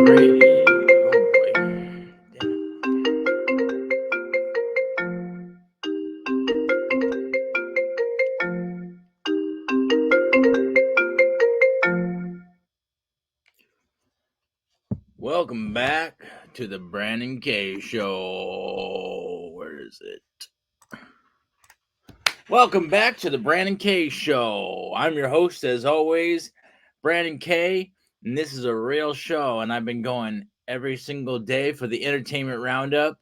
Brady. Oh boy. Damn it. Welcome back to the Brandon K Show. Where is it? Welcome back to the Brandon K Show. I'm your host, as always, Brandon K, and this is a real show. And I've been going every single day for the entertainment roundup,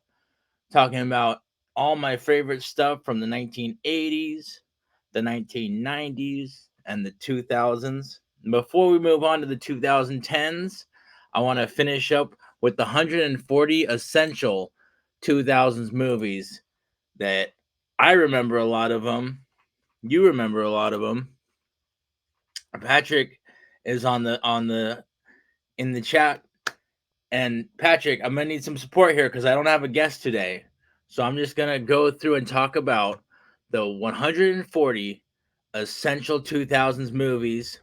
talking about all my favorite stuff from the 1980s, the 1990s, and the 2000s. Before we move on to the 2010s, I want to finish up with the 140 essential 2000s movies that I remember a lot of them. You remember a lot of them. Patrick is in the chat, and Patrick, I'm gonna need some support here because I don't have a guest today. So I'm just gonna go through and talk about the 140 essential 2000s movies.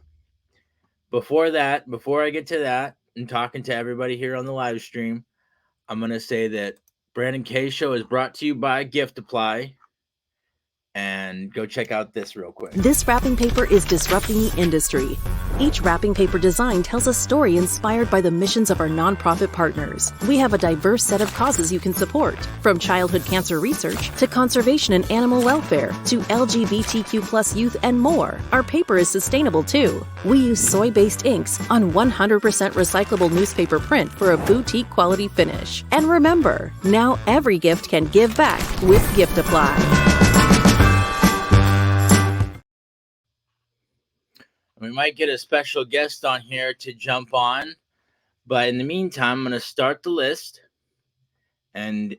Before I get to that and talking to everybody here on the live stream, I'm gonna say that Brandon K Show is brought to you by GIftiply. And go check out this real quick. This wrapping paper is disrupting the industry. Each wrapping paper design tells a story inspired by the missions of our nonprofit partners. We have a diverse set of causes you can support, from childhood cancer research to conservation and animal welfare to LGBTQ+ youth and more. Our paper is sustainable too. We use soy-based inks on 100% recyclable newspaper print for a boutique quality finish. And remember, now every gift can give back with GIftiply. We might get a special guest on here to jump on, but in the meantime, I'm going to start the list, and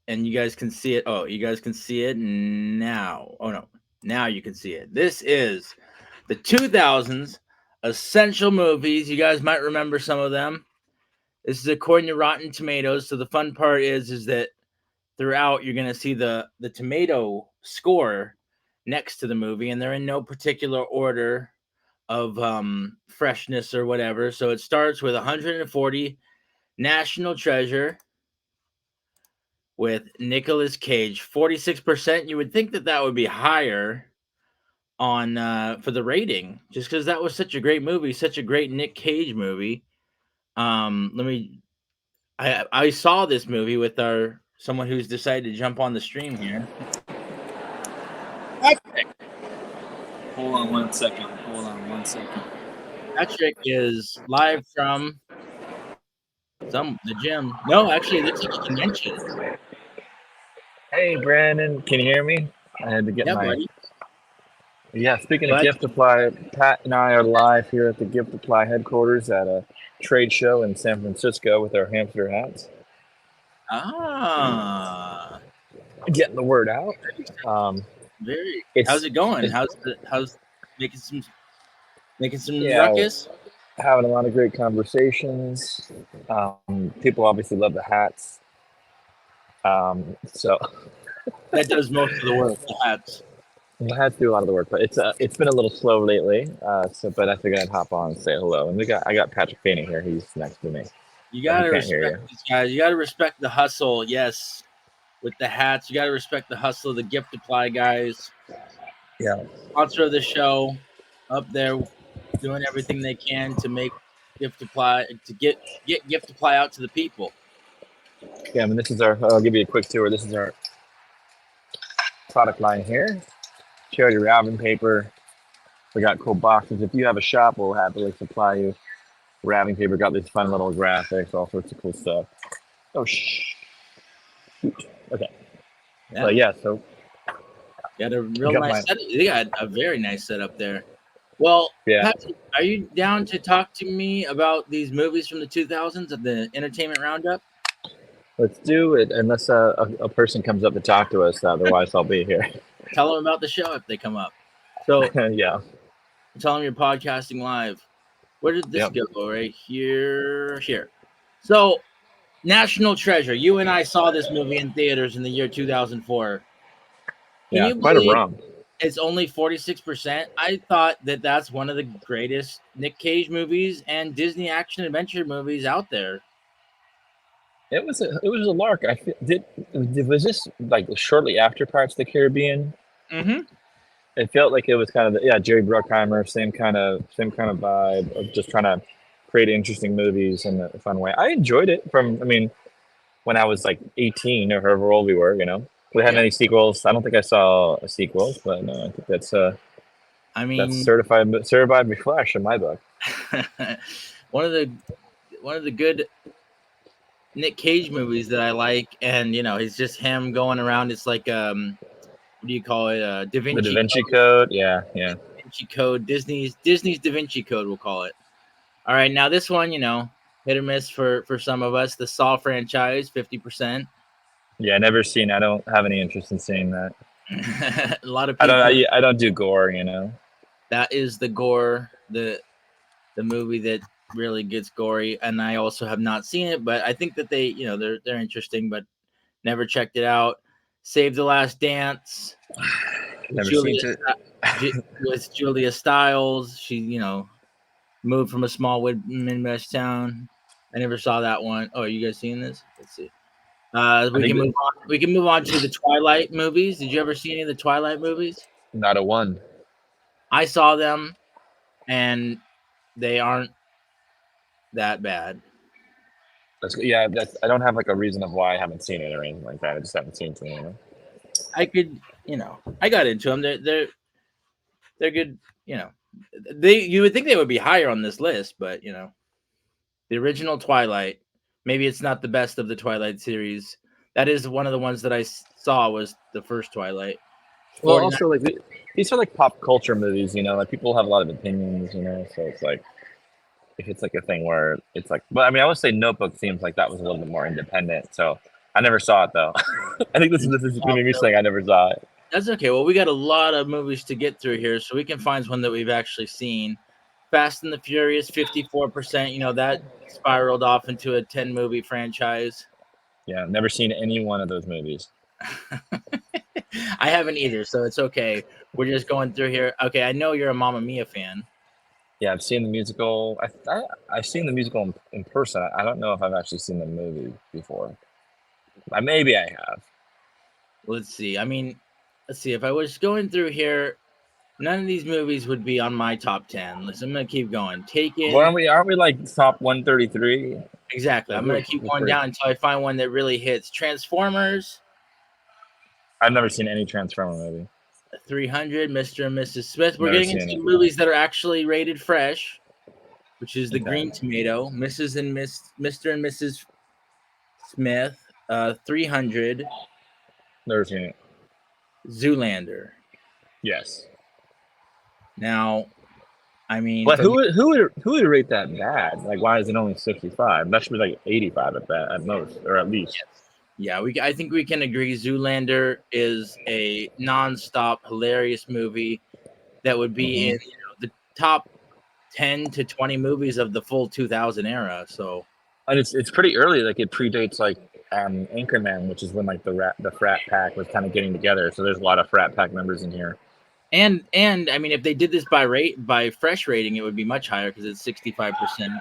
you guys can see it. Oh, you guys can see it now. Oh no, now you can see it. This is the 2000s essential movies. You guys might remember some of them. This is according to Rotten Tomatoes. So the fun part is that throughout you're going to see the tomato score next to the movie, and they're in no particular order of freshness or whatever. So it starts with 140 National Treasure with Nicolas Cage, 46%. You would think that would be higher on for the rating, just because that was such a great movie, such a great Nick Cage movie. I saw this movie with someone who's decided to jump on the stream here. Hold on one second. Patrick is live from the gym. No, actually, this is a convention. Hey, Brandon, can you hear me? I had to get buddy. Yeah, speaking of GIftiply, Pat and I are live here at the GIftiply headquarters at a trade show in San Francisco with our hamster hats. Getting the word out. How's it going? How's making some ruckus? Having a lot of great conversations. People obviously love the hats. So that does most of the work. The hats. The hats do a lot of the work, but it's been a little slow lately. But I figured I'd hop on and say hello. And I got Patrick Feeney here. He's next to me. You gotta respect these guys. You gotta respect the hustle. Yes, with the hats, you gotta respect the hustle of the GIftiply guys. Yeah. Sponsor of the show, up there, doing everything they can to make GIftiply to get GIftiply out to the people. Yeah, I mean, this is I'll give you a quick tour. This is our product line here. Charity wrapping paper. We got cool boxes. If you have a shop, we'll happily supply you wrapping paper. Got these fun little graphics, all sorts of cool stuff. Oh, shoot. Okay. So got a real nice setup. They got a very nice setup there. Well, yeah. Patrick, are you down to talk to me about these movies from the 2000s of the entertainment roundup? Let's do it, unless a person comes up to talk to us. Otherwise, I'll be here. Tell them about the show if they come up. So yeah. Tell them you're podcasting live. Where did this go? Right here. Here. So, National Treasure. You and I saw this movie in theaters in the year 2004. Quite a run. It's only 46%. I thought that that's one of the greatest Nick Cage movies and Disney action adventure movies out there. It was a lark. Was this like shortly after Pirates of the Caribbean? Mm-hmm. It felt like it was kind of Jerry Bruckheimer, same kind of vibe of just trying to create interesting movies in a fun way. I enjoyed it when I was like 18 or however old we were. We had Yeah. any sequels. I don't think I saw a sequels, but no, I think that's I that's mean, certified flash in my book. one of the good Nick Cage movies that I like, and it's just him going around. It's like what do you call it? Da The Da Vinci Vinci Code. Code, yeah, yeah. Da Vinci Code. Disney's Da Vinci Code. We'll call it. All right, now this one, hit or miss for some of us. The Saw franchise, 50%. Yeah, never seen. I don't have any interest in seeing that. A lot of I don't. people. I don't do gore. That is the gore, the movie that really gets gory, and I also have not seen it, but I think that they're interesting, but never checked it out. Save the Last Dance with Never seen Julia it. with Julia Stiles. She moved from a small Midwest town. I never saw that one. Oh, are you guys seeing this? Let's see. I We think can that, move on. We can move on to the Twilight movies. Did you ever see any of the Twilight movies? not a one. I saw them, and they aren't that bad. I don't have like a reason of why I haven't seen it or anything like that. I just haven't seen it. I could, I got into them. They're good. You would think they would be higher on this list, but the original Twilight. Maybe it's not the best of the Twilight series. That is one of the ones that I saw was the first Twilight. Well, 49. also like these are like pop culture movies. Like people have a lot of opinions. So it's like if it's like a thing where it's like, but I mean, I would say Notebook seems like that was a little bit more independent. So I never saw it though. I think this is gonna be me saying I never saw it. That's okay. Well, we got a lot of movies to get through here, so we can find one that we've actually seen. Fast and the Furious, 54%. That spiraled off into a 10-movie franchise. Yeah, never seen any one of those movies. I haven't either, so it's okay. We're just going through here. Okay, I know you're a Mamma Mia fan. Yeah, I've seen the musical. I've seen the musical in person. I don't know if I've actually seen the movie before. Maybe I have. Let's see. I mean, let's see. If I was going through here, none of these movies would be on my top 10. Listen, I'm going to keep going. Taken. Well, aren't we like top 133? Exactly. I'm going to keep going down until I find one that really hits. Transformers. I've never seen any Transformer movie. 300, Mr. and Mrs. Smith. We're Never getting seen into it. movies that are actually rated fresh, which is the Okay. Green Tomato. Mrs. and Mr. and Mrs. Smith. 300. Never seen it. Zoolander. Yes. Now, I mean, But who would rate that bad? Like, why is it only 65? That should be like 85 at most, or at least. Yeah, I think we can agree. Zoolander is a nonstop hilarious movie that would be in the top 10 to 20 movies of the full 2000 era. So, and it's pretty early. Like it predates like Anchorman, which is when like the frat pack was kind of getting together. So there's a lot of frat pack members in here. And I mean, if they did this by fresh rating, it would be much higher because it's 65%.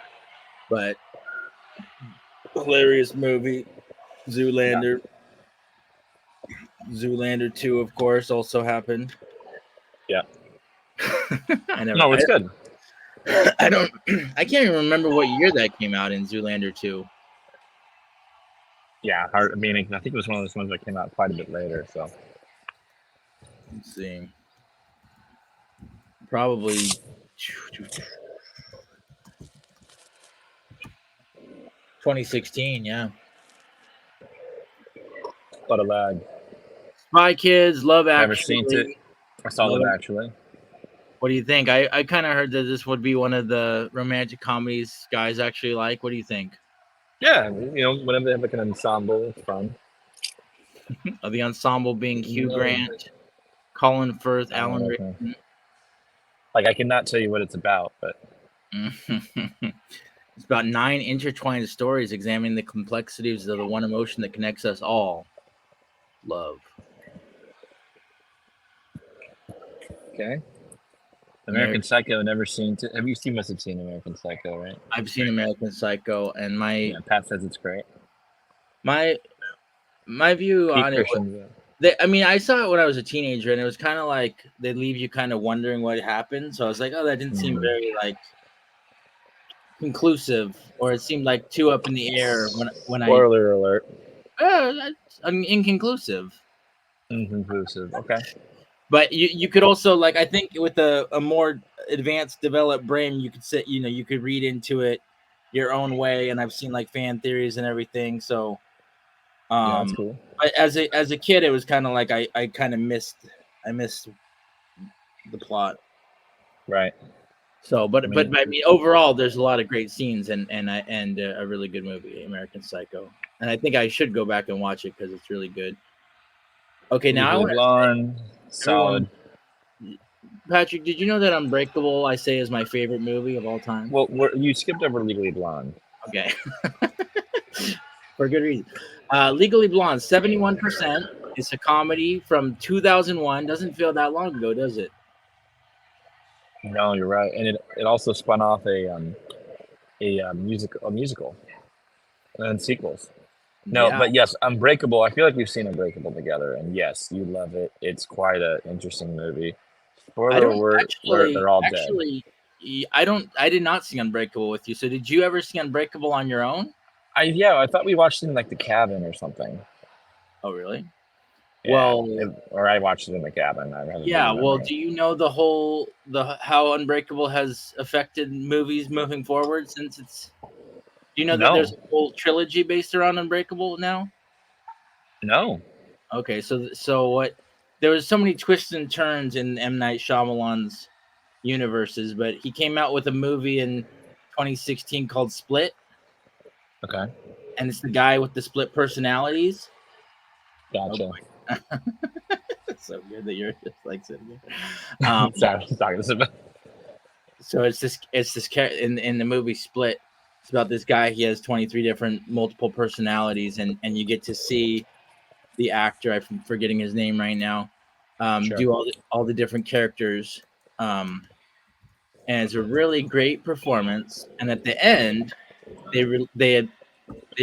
But hilarious movie, Zoolander. Yeah. Zoolander 2, of course, also happened. Yeah. No, it's good. I can't even remember what year that came out in Zoolander 2. Yeah, I mean, I think it was one of those ones that came out quite a bit later. So let's see. Probably 2016, yeah. What a lag. Spy Kids, Love Actually. Never seen it. I saw Love Actually. What do you think? I kind of heard that this would be one of the romantic comedies guys actually like. What do you think? Yeah, whenever they have like an ensemble, it's fun. The ensemble being Hugh Grant, Colin Firth, Alan Rickman. Like I cannot tell you what it's about, but it's about 9 intertwined stories examining the complexities of the one emotion that connects us all: love. Okay. American Psycho, never seen. Have you seen? Must have seen American Psycho, right? I've seen American Psycho, and Yeah, Pat says it's great. my view Pete on it was, Christian's. I mean, I saw it when I was a teenager, and it was kind of like they leave you kind of wondering what happened. So I was like, oh, that didn't seem very like conclusive, or it seemed like too up in the air Spoiler alert. that's inconclusive. Inconclusive. Okay. But you could also, like, I think with a more advanced developed brain, you could sit, you could read into it your own way. And I've seen like fan theories and everything. So Yeah, that's cool. as a kid, it was kind of like I kind of missed the plot. Right. So, but I mean, overall, there's a lot of great scenes and a really good movie, American Psycho. And I think I should go back and watch it because it's really good. Okay, now I want Blonde, solid. Patrick, did you know that Unbreakable I say is my favorite movie of all time? Well, you skipped over Legally Blonde. Okay, for good reason. Legally Blonde, 71%. It's a comedy from 2001. Doesn't feel that long ago, does it? No, you're right, and it also spun off a musical, and then sequels. No, Yeah. but yes, Unbreakable. I feel like we've seen Unbreakable together, and yes, you love it. It's quite an interesting movie. Spoiler alert: they're all dead. I did not see Unbreakable with you. So did you ever see Unbreakable on your own? I thought we watched it in like the cabin or something. Oh, really? Yeah, Well, or I watched it in the cabin. yeah. Well, do you know how Unbreakable has affected movies moving forward since it's? Do you know that there's a whole trilogy based around Unbreakable now? No. Okay, so what? There was so many twists and turns in M. Night Shyamalan's universes, but he came out with a movie in 2016 called Split. Okay. And it's the guy with the split personalities. Gotcha. It's so good that you're just like sitting there. So it's this character in the movie Split. It's about this guy. He has 23 different multiple personalities, and you get to see the actor. I'm forgetting his name right now. Sure. Do all the different characters, and it's a really great performance. And at the end, they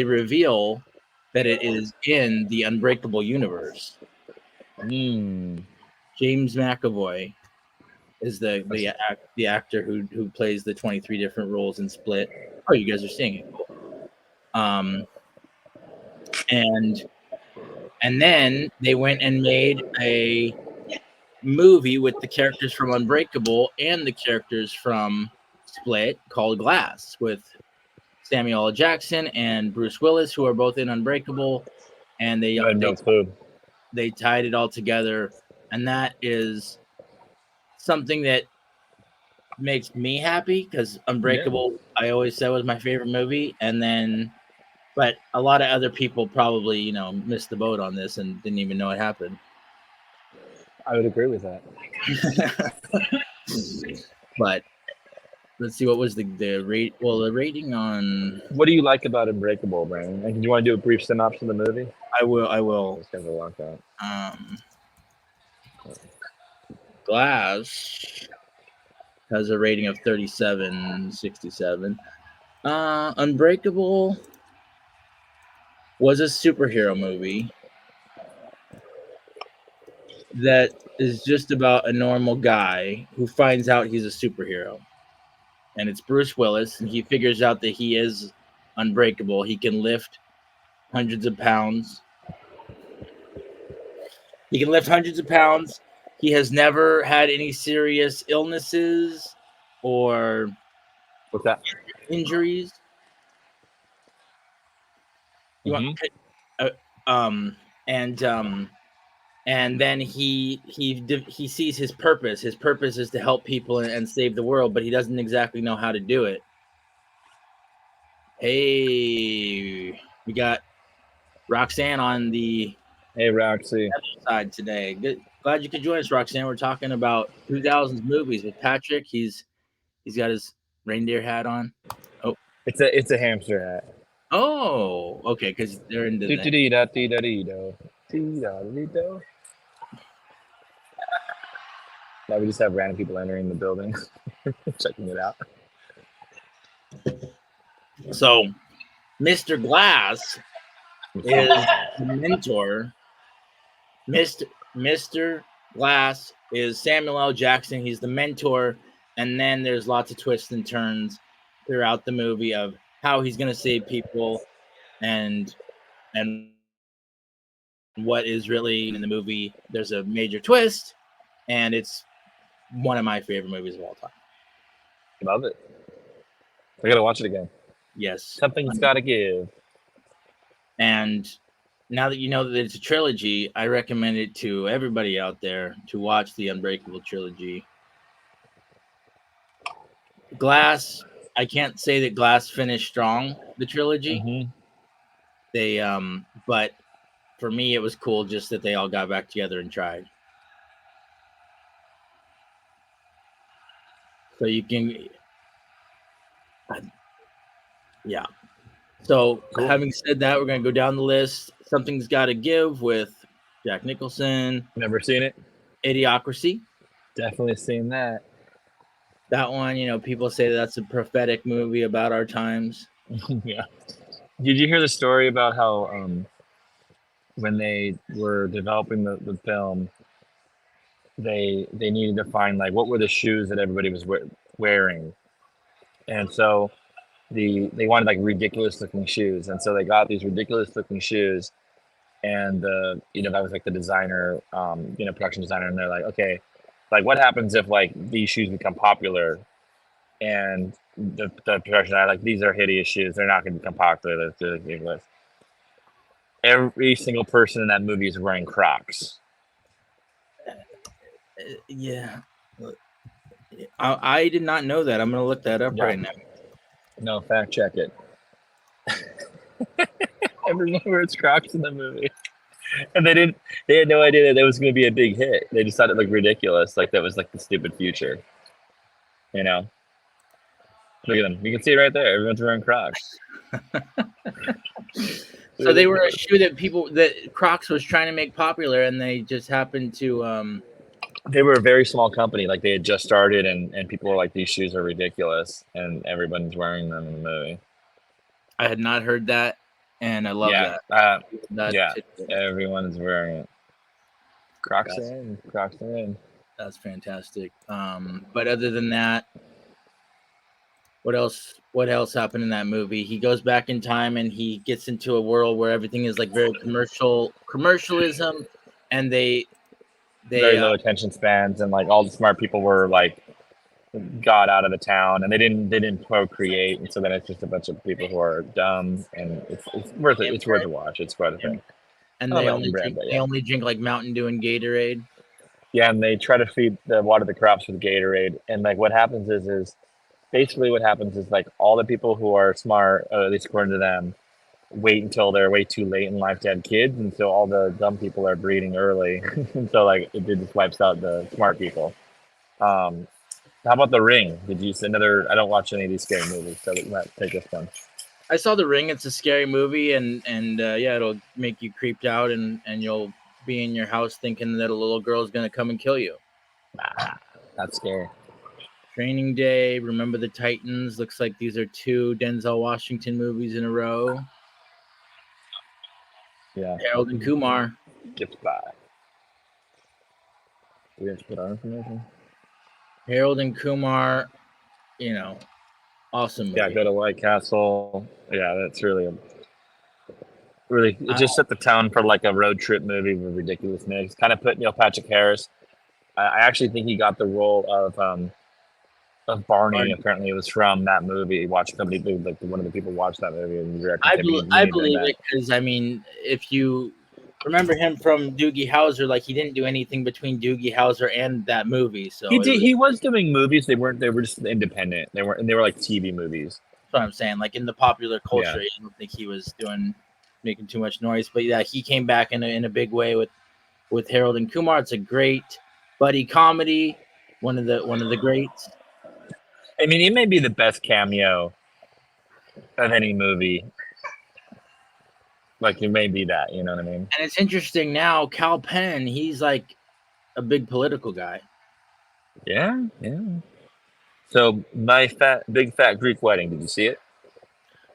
reveal that it is in the Unbreakable universe. James McAvoy is the actor who plays the 23 different roles in Split. Oh, you guys are seeing it. Cool. And then they went and made a movie with the characters from Unbreakable and the characters from Split called Glass, with Samuel L. Jackson and Bruce Willis, who are both in Unbreakable, and they tied it all together, and that is something that makes me happy because Unbreakable, I always said, was my favorite movie, but a lot of other people probably missed the boat on this and didn't even know it happened. I would agree with that. But let's see, what was the rate? Well, the rating on. What do you like about Unbreakable, Brandon? And do you want to do a brief synopsis of the movie? I will. It's kind of like that. Glass has a rating of 37.67. Unbreakable was a superhero movie that is just about a normal guy who finds out he's a superhero. And it's Bruce Willis, and he figures out that he is unbreakable. He can lift hundreds of pounds. He has never had any serious illnesses or what's that? Injuries. And then he sees his purpose. His purpose is to help people and save the world, but he doesn't exactly know how to do it. Hey, we got Roxanne on the Roxy side today. Good, glad you could join us, Roxanne. We're talking about 2000s movies with Patrick. He's got his reindeer hat on. Oh, it's a hamster hat. Oh, okay, because they're into Now we just have random people entering the building, checking it out. So, Mr. Glass is the mentor. Mr. Glass is Samuel L. Jackson. He's the mentor, and then there's lots of twists and turns throughout the movie of how he's going to save people and what is really in the movie. There's a major twist, and it's one of my favorite movies of all time. Love it. I gotta watch it again. Yes, Something's gotta give. and now that you know that it's a trilogy, I recommend it to everybody out there to watch the Unbreakable trilogy. Glass, I can't say that Glass finished strong, the trilogy. Mm-hmm. They but for me it was cool just that they all got back together and tried. So you can yeah. So Cool. having said that, we're gonna go down the list. Something's Gotta Give with Jack Nicholson, Never seen it. Idiocracy. Definitely seen that. That one, you know, people say that's a prophetic movie about our times. Yeah. Did you hear the story about how when they were developing the film, they needed to find like what were the shoes that everybody was wearing, and so they wanted like ridiculous looking shoes, and so they got these ridiculous looking shoes, and that was like the designer, production designer, and they're like, okay, like what happens if like these shoes become popular, and the production designer like these are hideous shoes, they're not going to become popular, they're ridiculous. Every single person in that movie is wearing Crocs. Yeah. I did not know that. I'm going to look that up right now. No, fact check it. Everyone wears Crocs in the movie. And they had no idea that it was going to be a big hit. They just thought it looked ridiculous. Like that was like the stupid future. You know? Look at them. You can see it right there. Everyone's wearing Crocs. So they were a shoe that Crocs was trying to make popular, and they just happened to they were a very small company. Like they had just started, and people were like, these shoes are ridiculous, and everyone's wearing them in the movie. I had not heard that, and I love that. Everyone's wearing it. Crocs are in. Crocs are in. That's fantastic. But other than that, what else happened in that movie? He goes back in time and he gets into a world where everything is like very commercialism, and they very low attention spans, and like all the smart people were like got out of the town, and they didn't procreate, and so then it's just a bunch of people who are dumb, and it's worth it. It's worth a watch. It's quite a thing. And they only drink like Mountain Dew and Gatorade. Yeah, and they try to feed water the crops with Gatorade, and like what happens is basically what happens is like all the people who are smart, at least according to them, wait until they're way too late in life to have kids, and so all the dumb people are breeding early, and so like it just wipes out the smart people. How about The Ring? Did you see another? I don't watch any of these scary movies, so we might take this one. I saw The Ring. It's a scary movie, and yeah, it'll make you creeped out, and you'll be in your house thinking that a little girl is gonna come and kill you. That's scary. Training Day, Remember the Titans. Looks like these are 2 Denzel Washington movies in a row. Yeah. Harold and Kumar. GIftiply. Do we have to put our information? Harold and Kumar, awesome movie. Yeah, go to White Castle. Yeah, that's really it just set the tone for like a road trip movie with ridiculous mix. Kind of put Neil Patrick Harris. I actually think he got the role of Barney. Apparently, it was from that movie. Somebody like one of the people watched that movie and directed. I believe it because if you remember him from Doogie Howser, like he didn't do anything between Doogie Howser and that movie. So he was doing movies. They were just independent. They were like TV movies. That's what I'm saying. Like in the popular culture, I don't think he was making too much noise. But yeah, he came back in a big way with Harold and Kumar. It's a great buddy comedy. One of the greats. I mean, it may be the best cameo of any movie. Like, it may be that, you know what I mean? And it's interesting now, Cal Penn, he's like a big political guy. Yeah, yeah. So my big fat Greek wedding. Did you see it?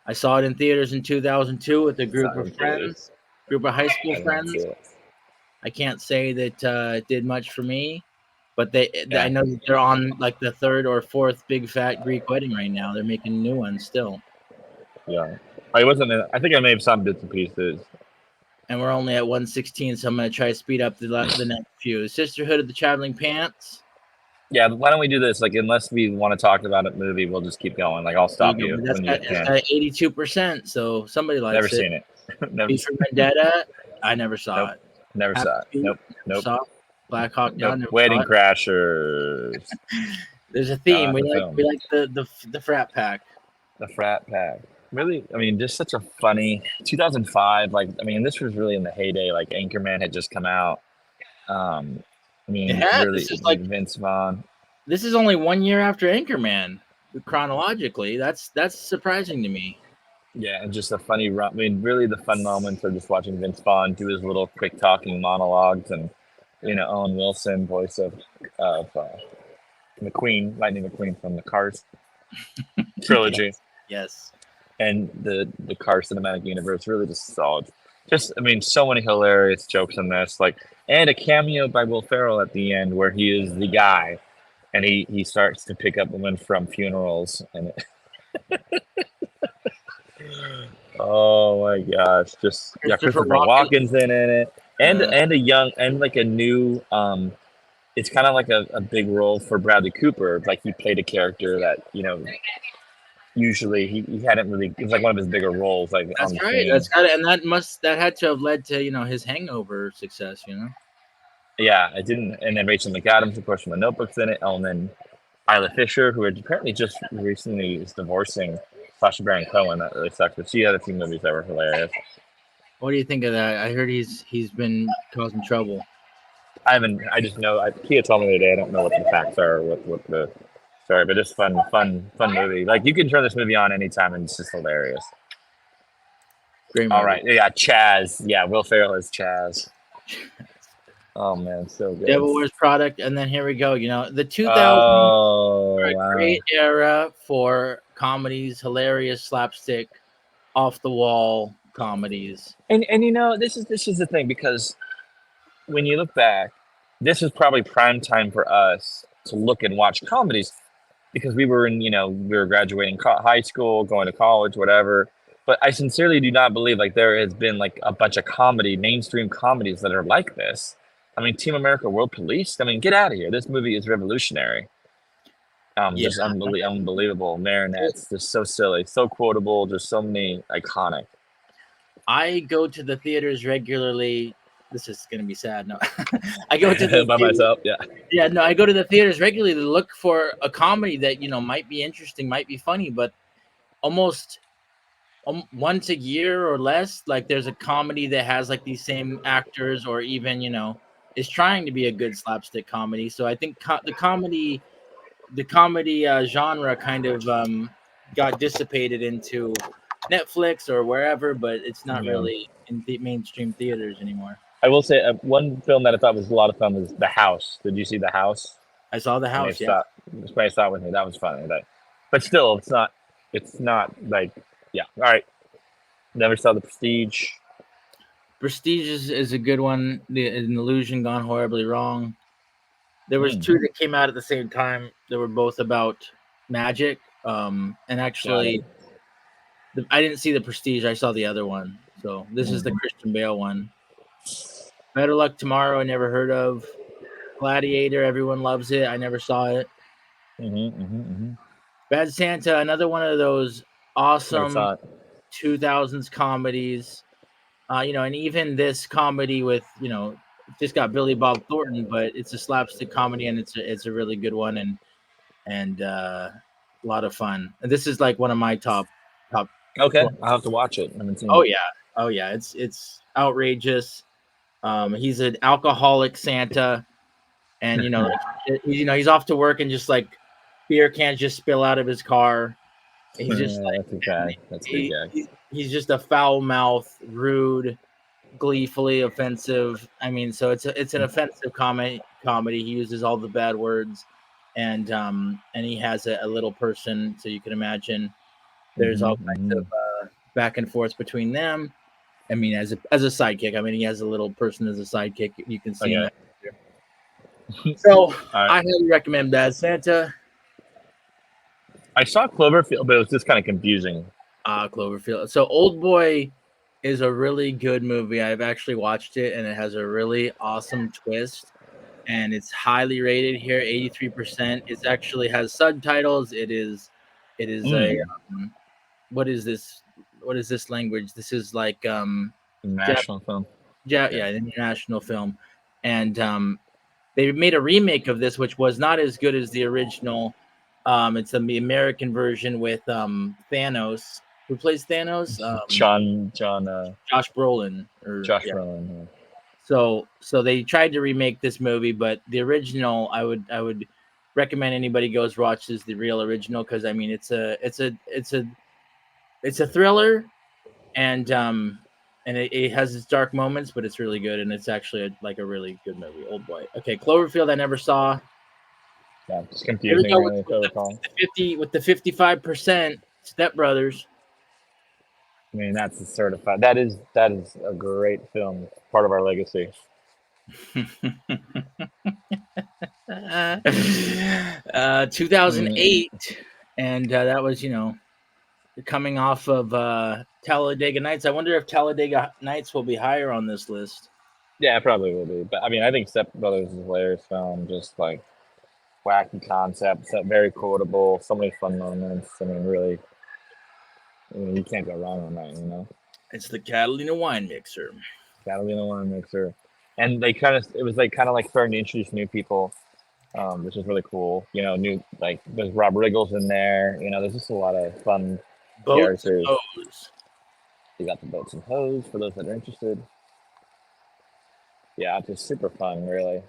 I saw it in theaters in 2002 with a Saw group it of in theaters. friends, group of high I school did not see friends. it. I can't say that it did much for me, but I Yeah, know that they're on like the third or fourth big fat Greek wedding right now. They're making new ones still, yeah. I wasn't. I think I may have some bits and pieces. and we're only at 116, so I'm gonna try to speed up the next few. Sisterhood of the Traveling Pants. Yeah, why don't we do this? Like, unless we want to talk about a movie, we'll just keep going. Like, I'll There you stop go. you But when you it's can. got 82%, so somebody Never likes it. seen it. Never. V for Vendetta. I never saw Nope. it. Never Happy saw it. Feet. Nope. Never Nope. saw it. Black Hawk Nope. Down. Never saw Wedding it. Crashers. There's a No, theme. not We the like film. we like the frat pack. The Frat Pack. Really, I mean, just such a funny 2005. Like, I mean, this was really in the heyday. Like, Anchorman had just come out. I It mean, had. really, Vince Vaughn. This is only 1 year after Anchorman. Chronologically, that's surprising to me. Yeah, and just a funny run. I mean, really, the fun moments are just watching Vince Vaughn do his little quick talking monologues, and Owen Wilson, voice of McQueen, Lightning McQueen from the Cars Yes. trilogy, Yes. and the Cars cinematic universe. Really, just solid. Just, I mean, so many hilarious jokes in this, like, and a cameo by Will Ferrell at the end where he is the guy, and he starts to pick up women from funerals, and oh my gosh, just yeah, Christopher Christopher Walken. Walken's in it, and Uh, and a young and like a new it's kind of like a big role for Bradley Cooper. Like, he played a character that usually he hadn't really. It was like one of his bigger roles, like on that's the right. That's scene. got it, and that had to have led to his Hangover success. Yeah, it didn't. And then Rachel McAdams, of course, from The Notebook's in it. Oh, and then Isla Fisher, who had apparently just recently is divorcing Sacha Baron Cohen. That really sucks. But she had a few movies that were hilarious. What do you think of that? I heard he's been causing trouble. I haven't. I just know. Kia told me the other day. I don't know what the facts are, or what the story, but it's fun movie. Like, you can turn this movie on anytime, and it's just hilarious. Great All movie. right, yeah, Chaz. Yeah, Will Ferrell is Chaz. Oh man, so good. Devil Wears Product, and then here we go. The 2000s Oh are a wow. great era for comedies, hilarious slapstick, off the wall comedies. And this is the thing, because when you look back, this is probably prime time for us to look and watch comedies, because we were graduating high school, going to college, whatever. But I sincerely do not believe like there has been like a bunch of mainstream comedies that are like this. I mean, Team America: World Police. I mean, get out of here. This movie is revolutionary. Yeah, Just unbelievable. Marionettes, just so silly, so quotable, just so many iconic. I go to the theaters regularly. This is gonna be sad. No, I go to the By myself, yeah. Yeah, no, I go to the theaters regularly to look for a comedy that might be interesting, might be funny, but almost once a year or less, like there's a comedy that has like these same actors, or even is trying to be a good slapstick comedy. So I think the comedy genre kind of got dissipated into Netflix or wherever, but it's not Yeah. really in the mainstream theaters anymore. I will say one film that I thought was a lot of fun was The House. Did you see The House? I saw The You may House, have yeah. saw it with me. That was funny. But still, it's not. It's not like, yeah. All right. Never saw The Prestige. Prestige is a good one. An Illusion Gone Horribly Wrong. There was two that came out at the same time. They were both about magic. And actually, I didn't see The Prestige. I saw the other one. So this is the Christian Bale one. Better Luck Tomorrow. I never heard of. Gladiator. Everyone loves it. I never saw it. Bad Santa. Another one of those Never awesome saw it. 2000s comedies. And even this comedy with just got Billy Bob Thornton, but it's a slapstick comedy, and it's a really good one, and a lot of fun. And this is like one of my top. Okay, I'll have to watch it. I haven't seen Oh it. yeah, it's outrageous. He's an alcoholic Santa, and he's off to work, and just like beer can't just spill out of his car. He's just like That's a gag. That's a good gag. he's just a foul mouth, rude, gleefully offensive. I mean, so it's an offensive comedy. He uses all the bad words, and he has a little person, so you can imagine there's all kinds of back and forth between them. I mean, as a sidekick, I mean, he has a little person as a sidekick. You can see him. Okay. So right. I highly recommend Bad Santa. I saw Cloverfield, but it was just kind of confusing. Cloverfield. So Old Boy is a really good movie. I've actually watched it, and it has a really awesome twist. And it's highly rated here, 83%. It actually has subtitles. It is a what is this? What is this language? This is like National film. yeah, an international film, and they made a remake of this, which was not as good as the original. It's the American version with Thanos. Who plays Thanos? Josh Brolin. Josh Brolin. Yeah. So they tried to remake this movie, but the original, I would recommend anybody goes watches the real original, because I mean it's a thriller, and it has its dark moments, but it's really good, and it's actually a really good movie. Old Boy. Okay, Cloverfield I never saw. Yeah, it's confusing. Here we go with the 55% Step Brothers. I mean, that's a certified. That is a great film. Part of our legacy. 2008, and that was coming off of Talladega Nights. I wonder if Talladega Nights will be higher on this list. Yeah, it probably will be. But I mean, I think Step Brothers is a hilarious film. Just like wacky concepts, very quotable, so many fun moments. I mean, really, you can't go wrong on that, It's the Catalina wine mixer. Catalina wine mixer. And it was like starting to introduce new people, which is really cool. New, like, there's Rob Riggles in there. There's just a lot of fun characters. Hose. You got the Boats and Hose for those that are interested. Yeah, it's just super fun, really.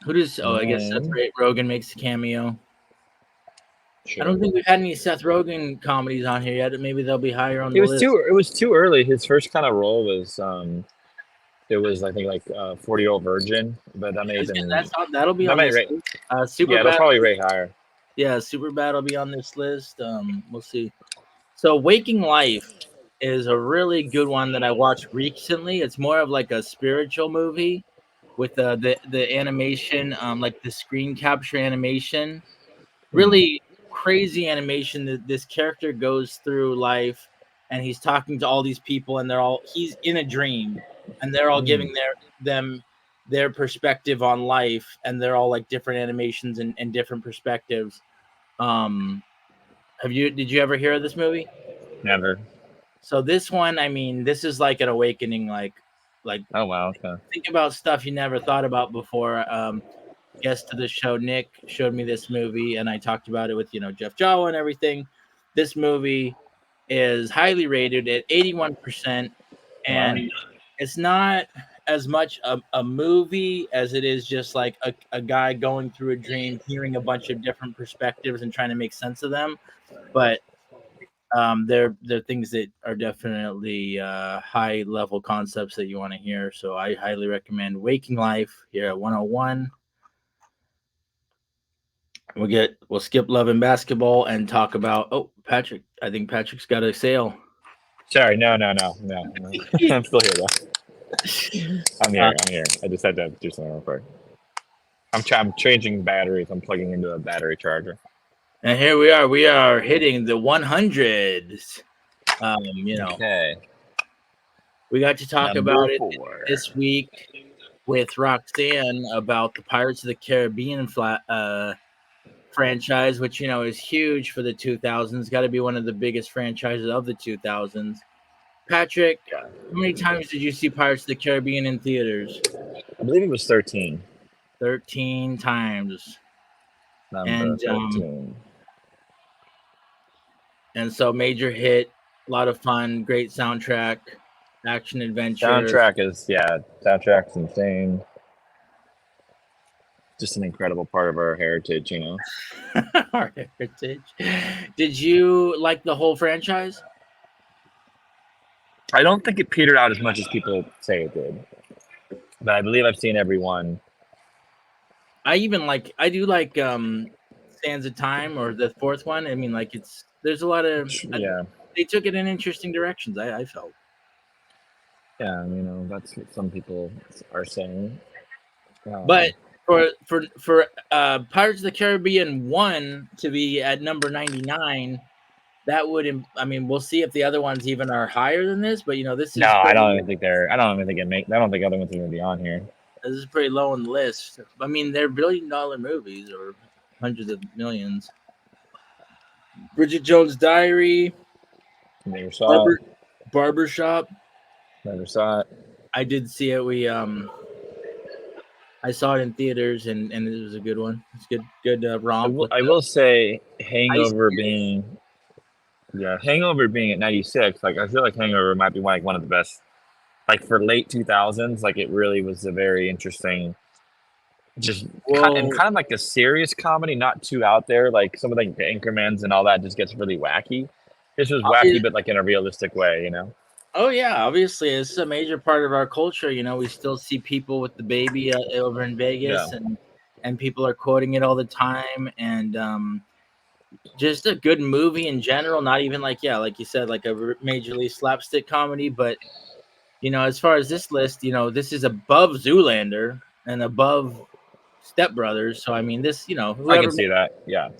Who does? Oh, I guess Seth Rogen makes a cameo. Sure. I don't think we've had any Seth Rogen comedies on here yet. Maybe they'll be higher on the list. It was too early. His first kind of role was, it was, I think, like 40-Year-Old Virgin, but that may have been. That'll be on this list. Superbad, it'll probably rate higher. Yeah, Superbad will be on this list. We'll see. So Waking Life is a really good one that I watched recently. It's more of like a spiritual movie with the animation, like the screen capture animation. Really crazy animation that this character goes through life, and he's talking to all these people, and he's in a dream, and they're all giving their perspective on life, and they're all like different animations and different perspectives. Did you ever hear of this movie? Never. So this one, I mean, this is like an awakening, like oh wow, okay. Think about stuff you never thought about before. Guest to the show, Nick, showed me this movie, and I talked about it with Jeff Jawa and everything. This movie is highly rated at 81%, and it's not as much a movie as it is just like a guy going through a dream, hearing a bunch of different perspectives and trying to make sense of them. But they're things that are definitely high level concepts that you want to hear. So I highly recommend Waking Life here at 101. We'll skip Love and Basketball and talk about Patrick. I think Patrick's got a sale. Sorry, no. I'm still here though. I'm here. I just had to do something real quick. I'm changing batteries. I'm plugging into a battery charger. And here we are. We are hitting the 100s. Okay. We got to talk about it this week with Roxanne about the Pirates of the Caribbean franchise, which is huge for the 2000s. Got to be one of the biggest franchises of the 2000s. Patrick, how many times did you see Pirates of the Caribbean in theaters? I believe it was 13. 13 times. Number 13. And so major hit, a lot of fun, great soundtrack, action adventure. Soundtrack's insane. Just an incredible part of our heritage, Our heritage. Did you like the whole franchise? I don't think it petered out as much as people say it did, but I believe I've seen every one. I do like Sands of Time or the fourth one. I mean, like there's a lot of Yeah, they took it in interesting directions. I felt. yeah, that's what some people are saying. But Um, for Pirates of the Caribbean 1 to be at number 99, that would I mean, we'll see if the other ones even are higher than this, but this no, is I pretty don't even think they're. I don't even think it make. I don't think other ones are gonna be on here. this is pretty low on the list. I mean, they're billion-dollar movies or hundreds of millions. Bridget Jones' Diary, Never saw it. Barbershop. Never saw it. I did see it. I saw it in theaters and it was a good one. It's good I romp will. with I the will say, ice Hangover skating. being. Yeah, Hangover being at 96. Like, I feel like Hangover might be one of the best. Like for late 2000s, like it really was a very interesting, and Well, kind of like a serious comedy, not too out there. Like some of the Anchormans and all that just gets really wacky. This was wacky, obvi- but like in a realistic way. oh yeah, obviously it's a major part of our culture. We still see people with the baby over in Yeah. Vegas, and people are quoting it all the time. And just a good movie in general. Not even like like you said, like a majorly slapstick comedy, but as far as this list, this is above Zoolander and above Step Brothers. So I mean, this, I can whoever, see that. Yeah.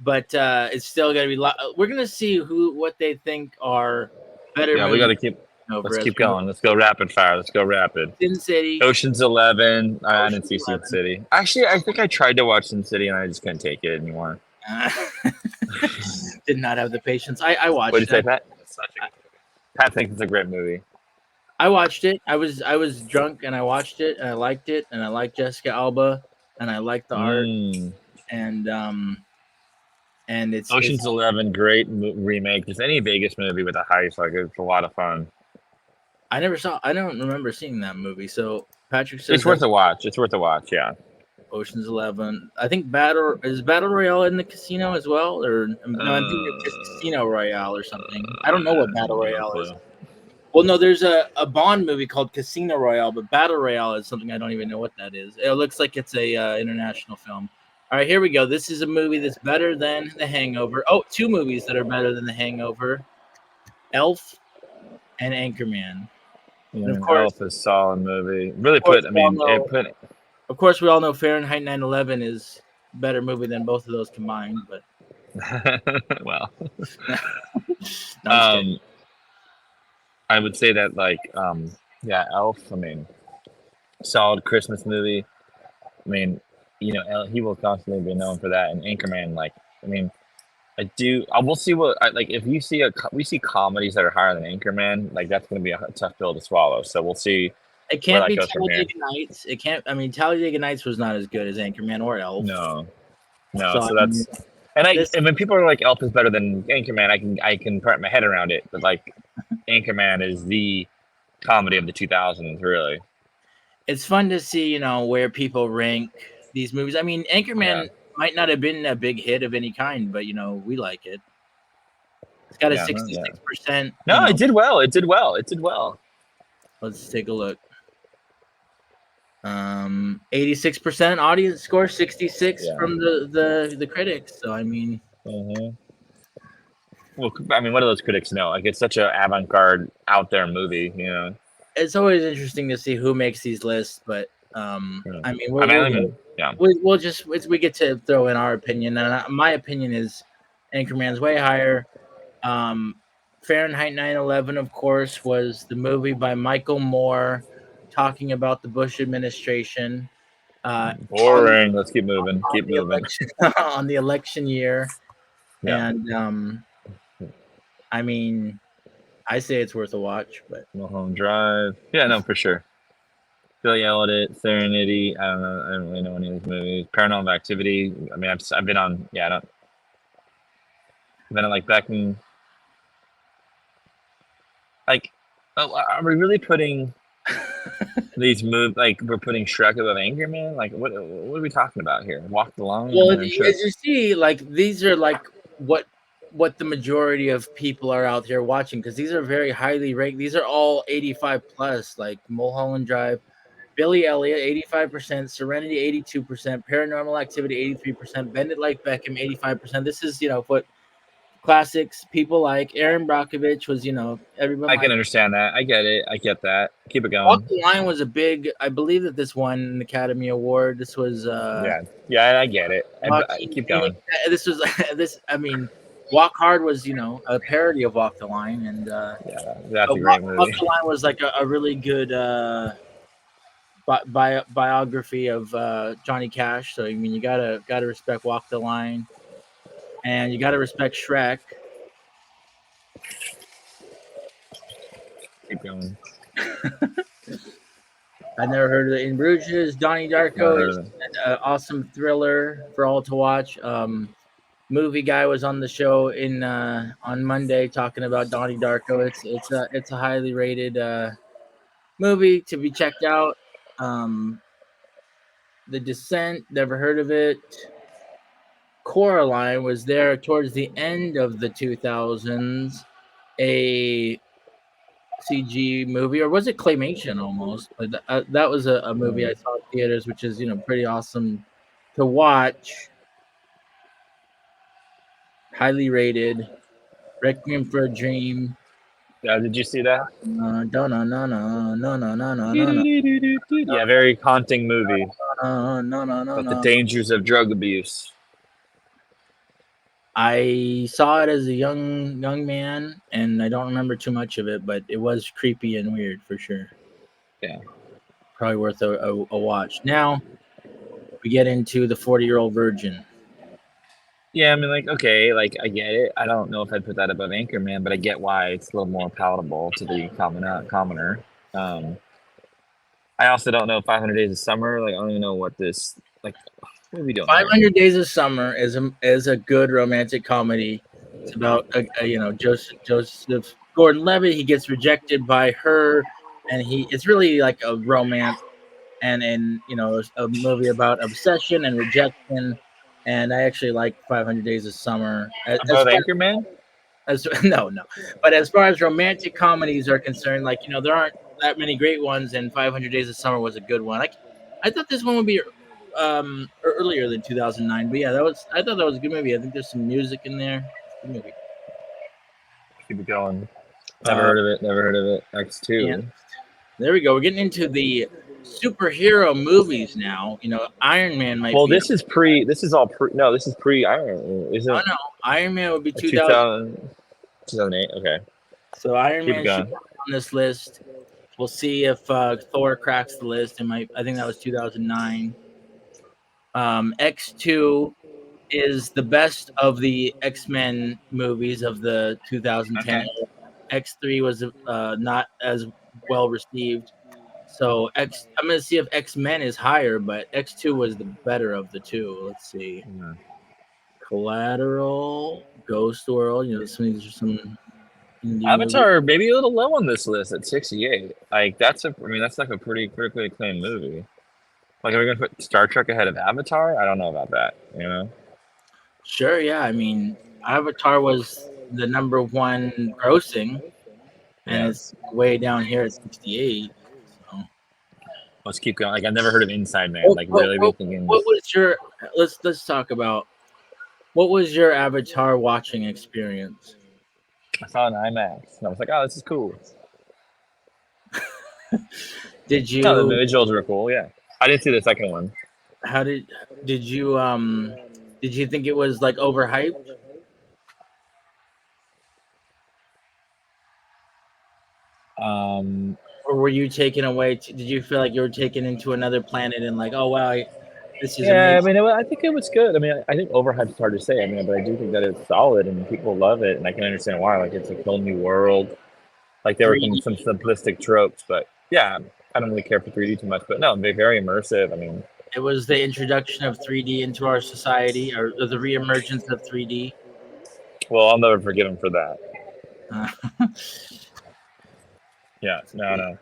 but it's still gonna be. We're gonna see what they think are better Yeah, we got movies to keep. over Let's as keep we move. going. Let's go rapid fire. Let's go rapid. Sin City, Ocean's 11. I didn't Ocean's see Sin 11. City. Actually, I think I tried to watch Sin City and I just couldn't take it anymore. Uh, did not have the patience. I What did you watched say, it. Pat? Pat thinks it's a great movie. I watched it. I was drunk and I watched it and I liked it and I liked Jessica Alba and I liked the art Mm. and it's Ocean's 11, great remake. Just any Vegas movie with a heist, like it's a lot of fun. I don't remember seeing that movie. So Patrick says It's that worth a watch. It's worth a watch. Yeah. Ocean's 11. I think Battle Royale in the casino as well, or no? I think it's just Casino Royale or something. I don't know what Battle No Royale is. clue. Well, no, there's a Bond movie called Casino Royale, but Battle Royale is something I don't even know what that is. It looks like it's a international film. All right, here we go. This is a movie that's better than The Hangover. Oh, two movies that are better than The Hangover: Elf and Anchorman. And Yeah, Elf is a solid movie. Really of course, put. I we all mean, it know. put. Of course, we all know Fahrenheit 9/11 is a better movie than both of those combined. But Well, no, I'm just kidding. I would say that yeah, Elf. I mean, solid Christmas movie. I mean, he will constantly be known for that. And Anchorman, like, I mean, we'll see if you see we see comedies that are higher than Anchorman, like that's going to be a tough pill to swallow. So we'll see It where can't that be goes from here. Talladega Nights. It can't. I mean, Talladega Nights was not as good as Anchorman or Elf. No. So So I mean, that's and this when people are like Elf is better than Anchorman, I can wrap my head around it. But like Anchorman is the comedy of the 2000s, really. it's fun to see, where people rank these movies. I mean, Yeah. Anchorman might not have been a big hit of any kind, but we like it. It's got a Yeah. Yeah. 66%. No, it did well. It did well. It did well. Let's take a look. 86% audience score, 66 Yeah. from the critics. So I mean, Mm-hmm. Well, I mean, what do those critics know? Like, it's such an avant-garde, out there movie. it's always interesting to see who makes these lists. But I mean, yeah. we'll just we get to throw in our opinion, and my opinion is Anchorman's way higher. Fahrenheit 9/11, of course, was the movie by Michael Moore talking about the Bush administration. Boring. Let's keep moving. Keep The moving. election on the election year, Yeah. and I mean, I say it's worth a watch, but Mulholland Drive. Yeah, no, for sure. Billy Elliot, Serenity. I don't know. I don't really know any of these movies. Paranormal Activity. I mean, I've been on. Yeah, I've been on like back in. Like, are we really putting these movies? Like, we're putting Shrek above Anchorman? Like, what are we talking about here? Walk the Line. well, as you see, like these are like what the majority of people are out here watching because these are very highly ranked. These are all 85 plus, like Mulholland Drive, Billy Elliot, 85%, Serenity, 82%, Paranormal Activity, 83%, Bend It Like Beckham, 85%. This is, what classics people like. Aaron Brockovich was, everyone I can liked. understand that. I get it. I get that. Keep it Walk going. the Line was a big, I believe that this won an Academy Award. This was Yeah. Yeah, I get it. Joaquin Keep Phoenix. going. This was Walk Hard was, a parody of Walk the Line, and Yeah, that's but a Walk, great Walk movie. the Line was like a really good biography of Johnny Cash. So I mean, you gotta respect Walk the Line, and you gotta respect Shrek. Keep going. I never heard of it. In Bruges, Donnie Never Darko heard is of it. an awesome thriller for all to watch. Movie guy was on the show in on Monday talking about Donnie Darko. It's a highly rated movie to be checked out. Um, The Descent, never heard of it. Coraline was there towards the end of the 2000s, a CG movie, or was it claymation almost? But that was a movie I saw in theaters, which is pretty awesome to watch. Highly rated. Requiem for a Dream. Yeah, did you see that? No, no, no, no, no, no, no, no, no, no, Yeah, very haunting movie no, no, no, no, about the no. dangers of drug abuse. I saw it as a young man, and I don't remember too much of it, but it was creepy and weird for sure. Yeah. Probably worth a watch. Now we get into the 40-year-old virgin. Yeah, I mean, like, okay, like, I get it. I don't know if I'd put that above Anchorman, but I get why it's a little more palatable to the commoner. I also don't know 500 Days of Summer. Like, I don't even know what this, like, what are we doing here? 500 Days of Summer is a good romantic comedy. It's about Joseph Gordon-Levitt. He gets rejected by her, and it's really like a romance and a movie about obsession and rejection. And I actually like 500 Days of Summer as Above far Anchorman? as no, but as far as romantic comedies are concerned, like there aren't that many great ones, and 500 Days of Summer was a good one. I thought this one would be earlier than 2009, but yeah, I thought that was a good movie. I think there's some music in there. It's a good movie. Keep it going. Never heard of it. Never heard of it. Yeah, X2. there we go. We're getting into the superhero movies now. Iron Man might Well, be. this is pre. This is all pre. No, this is pre Iron. Isn't Oh it? no, Iron Man would be 2000. 2008. Okay. So Iron Keep it Man should going. be on this list. We'll see if Thor cracks the list. I think that was 2009. X2 is the best of the X-Men movies of the 2010 Okay. era. X3 was not as well received. So I'm going to see if X-Men is higher, but X2 was the better of the two. Let's see. Mhm. Collateral, Ghost World. Some of these are some indie movies. Avatar maybe a little low on this list at 68. Like that's like a pretty critically acclaimed movie. Like, are we gonna put Star Trek ahead of Avatar? I don't know about that. Sure, yeah. I mean, Avatar was the number one grossing, and Yeah. it's way down here at 68. So, Let's keep going. Like, I've never heard of Inside Man. Like, really be thinking. what was your? Let's talk about what was your Avatar watching experience? I saw an IMAX, and I was like, "Oh, this is cool." Did No, the you? visuals were cool. Yeah, I didn't see the second one. How did you? Did you think it was like overhyped? Or were you taken away? Did you feel like you were taken into another planet and like, oh wow, this is Yeah, I amazing? mean, I think it was good. I mean, I think overhyped is hard to say. I mean, but I do think that it's solid and people love it, and I can understand why. Like, it's a whole new world. Like, there were 3D. some simplistic tropes, but yeah, I don't really care for 3D too much. But no, they're very immersive. I mean, It was the introduction of 3D into our society, or the reemergence of 3D. well, I'll never forgive him for that. Uh, Yeah, no.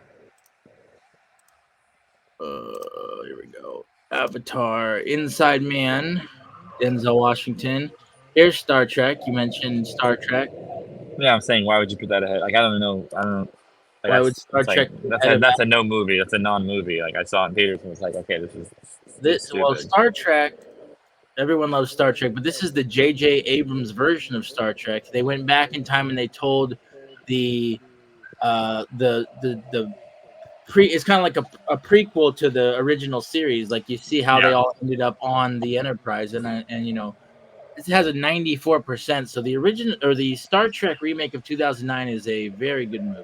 Here we go. Avatar, Inside Man, Denzel Washington. Here's Star Trek. You mentioned Star Trek. Yeah, I'm saying, why would you put that ahead? Like, I don't know. Like Why would Star it's like Trek be ahead of that's a no movie. That's a non-movie. Like I saw it in theaters and was like, okay, this is well, stupid. Star Trek? Everyone loves Star Trek, but this is the J.J. Abrams version of Star Trek. They went back in time and they told the the pre. It's kind of like a prequel to the original series. Like you see how they Yeah. all ended up on the Enterprise, and it has a 94%. So the original or the Star Trek remake of 2009 is a very good movie.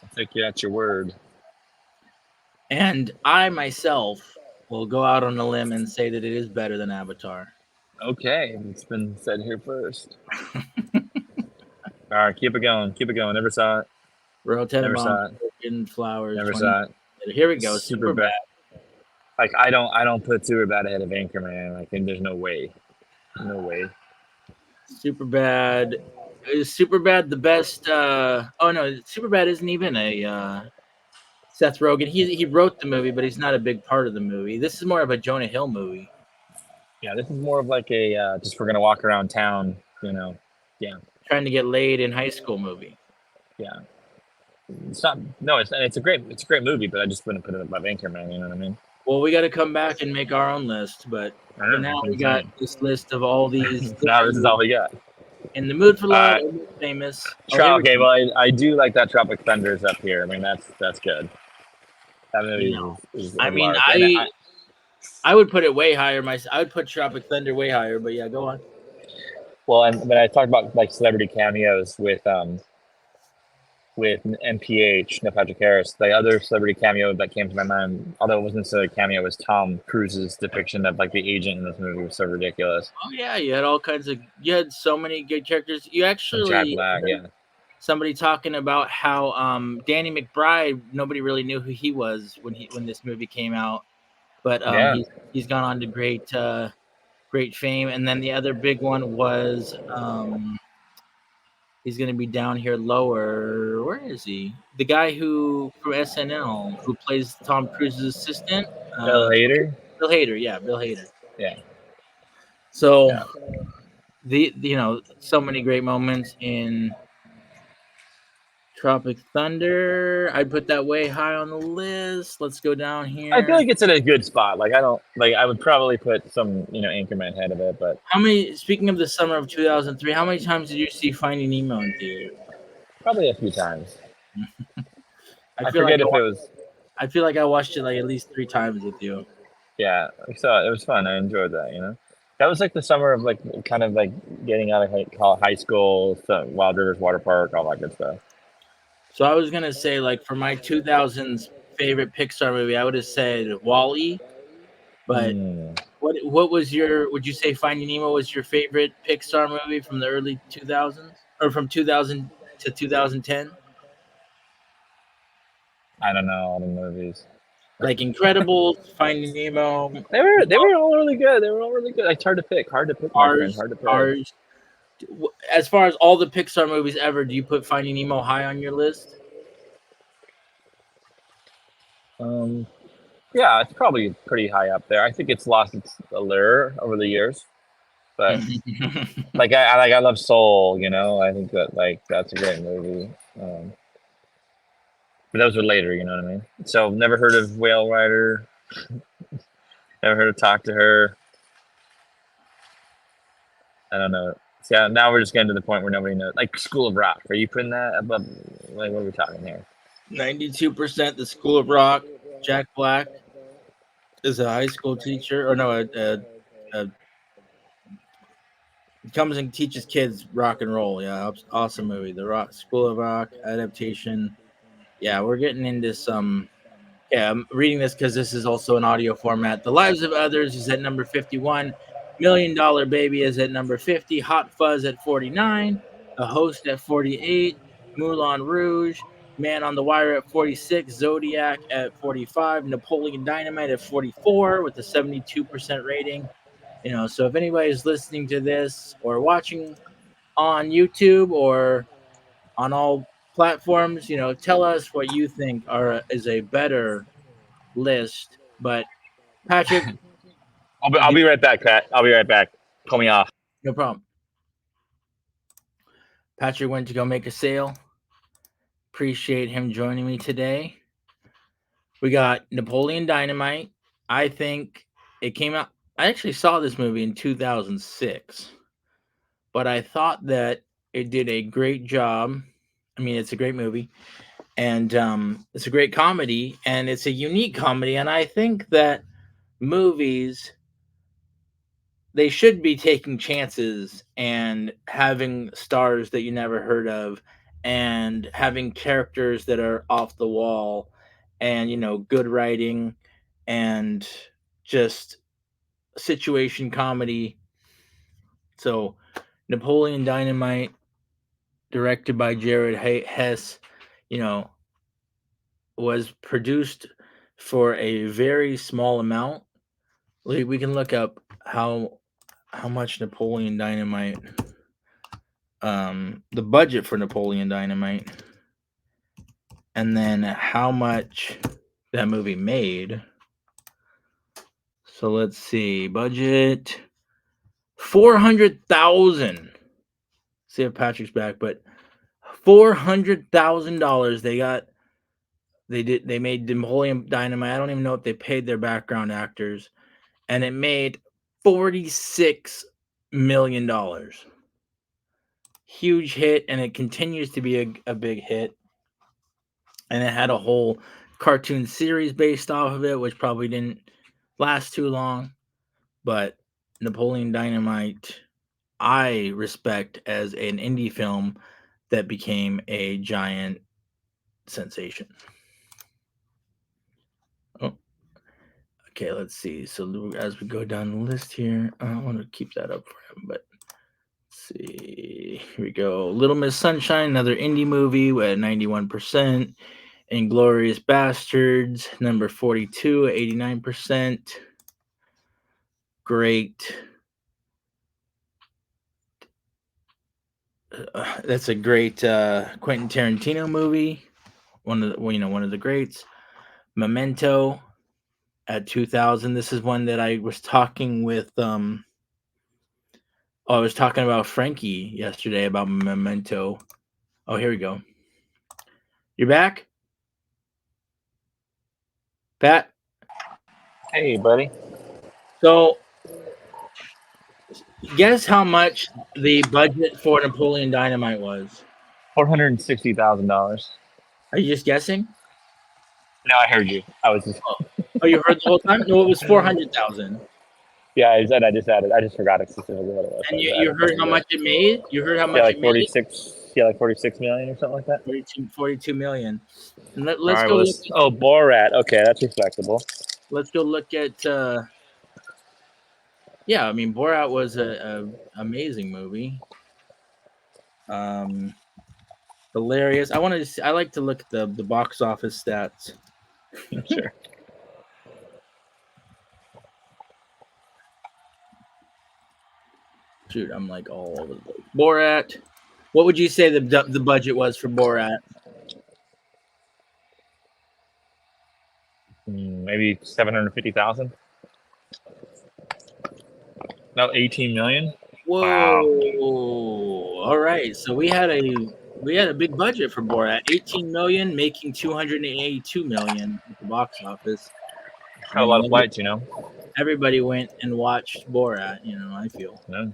I'll take you at your word. And I myself will go out on a limb and say that it is better than Avatar. Okay, it's been said here first. All right, keep it going. Keep it going. Never saw it. Royal Never Tenenbaums, saw it. Broken Flowers, Never 20. saw it. Here we go. Super bad. Like I don't put Superbad ahead of Anchorman. Like and there's no way. No way. Superbad. Is Superbad the best? Oh no, Superbad isn't even a Seth Rogen. He wrote the movie, but he's not a big part of the movie. This is more of a Jonah Hill movie. Yeah, this is more of like a just we're gonna walk around town, you know. Yeah. Trying to get laid in high school movie. Yeah. It's not no, it's a great movie, but I just wouldn't put it above Anchorman, you know what I mean? Well, we got to come back and make our own list, but for now we got this list of all these. Now this is all we got. In the Mood for Love, famous. Okay, well I do like that Tropic Thunder's up here. I mean that's good. That movie is I mean, large. I would put it way higher. I would put Tropic Thunder way higher, but yeah, go on. Well, and when I talked about like celebrity cameos with NPH, Neil Patrick Harris, the other celebrity cameo that came to my mind, although it wasn't necessarily a cameo, was Tom Cruise's depiction of like the agent in this movie was so ridiculous. Oh yeah, you had so many good characters. You actually Jack Black, yeah. Somebody talking about how Danny McBride, nobody really knew who he was when this movie came out, but he's gone on to great fame. And then the other big one was he's going to be down here lower. Where is he? The guy who from SNL who plays Tom Cruise's assistant. Bill Hader. Bill Hader, yeah, Bill Hader. Yeah. So so many great moments in Tropic Thunder. I'd put that way high on the list. Let's go down here. I feel like it's in a good spot. Like I would probably put some, Anchorman ahead of it, but speaking of the summer of 2003, how many times did you see Finding Nemo in theater? Probably a few times. I feel like I watched it like at least 3 times with you. Yeah, so it was fun. I enjoyed that, That was like the summer of like kind of like getting out of high school, Wild Rivers Water Park, all that good stuff. So I was gonna say, like, for my 2000s favorite Pixar movie, I would have said WALL-E. But what was would you say Finding Nemo was your favorite Pixar movie from the early 2000s or from 2000 to 2010? I don't know all the movies. Like Incredibles, Finding Nemo. They were all really good. They were all really good. It's hard to pick. Hard to pick. Cars. As far as all the Pixar movies ever, do you put Finding Nemo high on your list? Yeah, it's probably pretty high up there. I think it's lost its allure over the years, but I love Soul. I think that that's a great movie. But those were later. You know what I mean? So never heard of Whale Rider. Never heard of Talk to Her. I don't know. See, now we're just getting to the point where nobody knows. Like School of Rock. Are you putting that above? Like, what are we talking here? 92%. The School of Rock. Jack Black is a high school teacher, or no, comes and teaches kids rock and roll. Yeah, awesome movie. The School of Rock adaptation. Yeah, we're getting into some. Yeah, I'm reading this because this is also an audio format. The Lives of Others is at number 51. $1 Million Baby is at number 50. Hot Fuzz at 49. The Host at 48. Moulin Rouge. Man on the Wire at 46. Zodiac at 45. Napoleon Dynamite at 44 with a 72% rating. So if anybody's listening to this or watching on YouTube or on all platforms, tell us what you think is a better list. But Patrick, I'll be right back, Pat. I'll be right back. Call me off. No problem. Patrick went to go make a sale. appreciate him joining me today. We got Napoleon Dynamite. I think it came out. I actually saw this movie in 2006, but I thought that it did a great job. I mean, it's a great movie, and it's a great comedy, and it's a unique comedy. And I think that movies they should be taking chances and having stars that you never heard of and having characters that are off the wall and good writing and just situation comedy. So Napoleon Dynamite, directed by Jared Hess, you know was produced for a very small amount. We can look up how much Napoleon Dynamite, the budget for Napoleon Dynamite, and then how much that movie made. So let's see, budget 400,000. See if Patrick's back, but $400,000 they made Napoleon Dynamite. I don't even know if they paid their background actors, and it made $46 million. Huge hit, and it continues to be a big hit. And it had a whole cartoon series based off of it, which probably didn't last too long. But Napoleon Dynamite, I respect as an indie film that became a giant sensation. Oh, okay, let's see. So as we go down the list here, I don't want to keep that up for him, but let's see. Here we go. Little Miss Sunshine, another indie movie at 91%. Inglorious Bastards, number 42, 89%. Great. That's a great Quentin Tarantino movie. One of the greats. Memento at 2000. This is one that I was talking with. I was talking about Frankie yesterday about Memento. Oh, here we go. You're back, Pat. Hey, buddy. So, guess how much the budget for Napoleon Dynamite was? $460,000. Are you just guessing? No, I heard you. I was just. Oh, you heard the whole time? No, it was 400,000. Yeah, I said I just added. I just forgot specifically what it was. And I you, just you added heard some how of it. much it made? You heard how Yeah, much like it made? 46. Yeah, like 46 million or something like that. 42 million. And All let's right. go Well, look. oh, Borat. Okay, that's respectable. Let's go look at. Yeah, I mean, Borat was a amazing movie. Um, Hilarious. I like to look at the box office stats. Sure. Shoot, I'm like all over the place. Borat. What would you say the budget was for Borat? Maybe 750,000. No, 18 million. Whoa! Wow. All right, so we had a big budget for Borat, 18 million, making 282 million at the box office. I Got a lot mean, of flights, everybody went and watched Borat. I feel Yeah.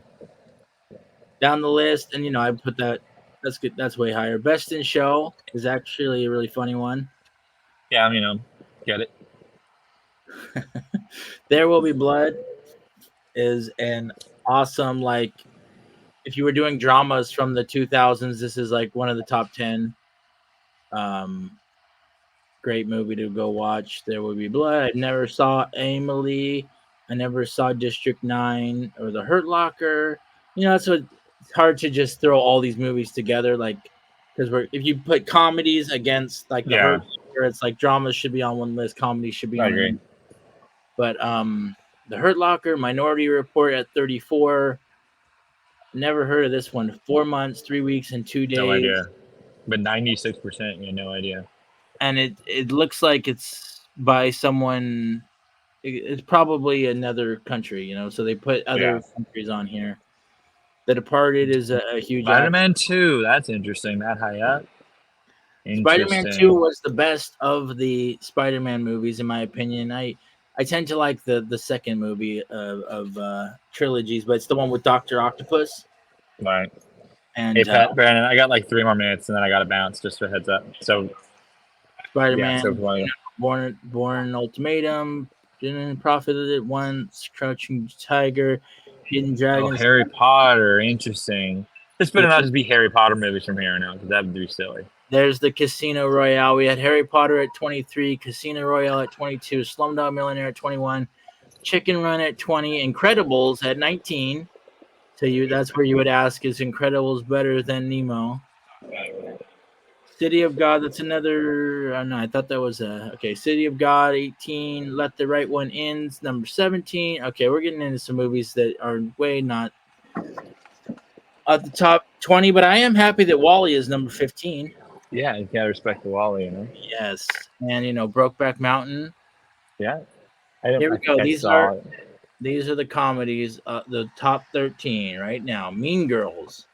down the list, and I put that. That's good. That's way higher. Best in Show is actually a really funny one. Yeah, get it. There Will Be Blood is an awesome, like, if you were doing dramas from the 2000s, this is like one of the top 10. Great movie to go watch. There Will Be Blood. I never saw Emily. I never saw District 9 or The Hurt Locker. It's hard to just throw all these movies together, like, because if you put comedies against like The Hurt Yeah, Locker, it's like dramas should be on one list, comedies should be I on agree. another. But The Hurt Locker, Minority Report at 34. Never heard of this one. 4 months, 3 weeks, and 2 days. No idea. But 96%, no idea. And it looks like it's by someone. It's probably another country, so they put other countries on here. The Departed is a huge Spider-Man 2, that's interesting. That high up. Spider-Man 2 Interesting. was the best of the Spider-Man movies, in my opinion. I tend to like the second movie of trilogies, but it's the one with Dr. Octopus. Right. Hey, And Brandon, I got like 3 more minutes, and then I got to bounce. Just a heads up. So yeah. Spider-Man, So if you want to, Born Ultimatum, didn't profited it once, Crouching Tiger, Hidden oh, Dragons. Harry Potter. Interesting. This better Yeah, not just be Harry Potter movies from here on out, because that would be silly. there's the Casino Royale. We had Harry Potter at 23, Casino Royale at 22, Slumdog Millionaire at 21, Chicken Run at 20, Incredibles at 19. So that's where you would ask, is Incredibles better than Nemo? City of God, that's another. No, I thought that was okay. City of God, 18. Let the Right One In, number 17. Okay, we're getting into some movies that are way not at the top 20, but I am happy that Wally is number 15. Yeah, you gotta respect the Wally, you know. Yes, and Brokeback Mountain. Yeah, Here we I go. think I saw it. These are the comedies. The top 13 right now. Mean Girls.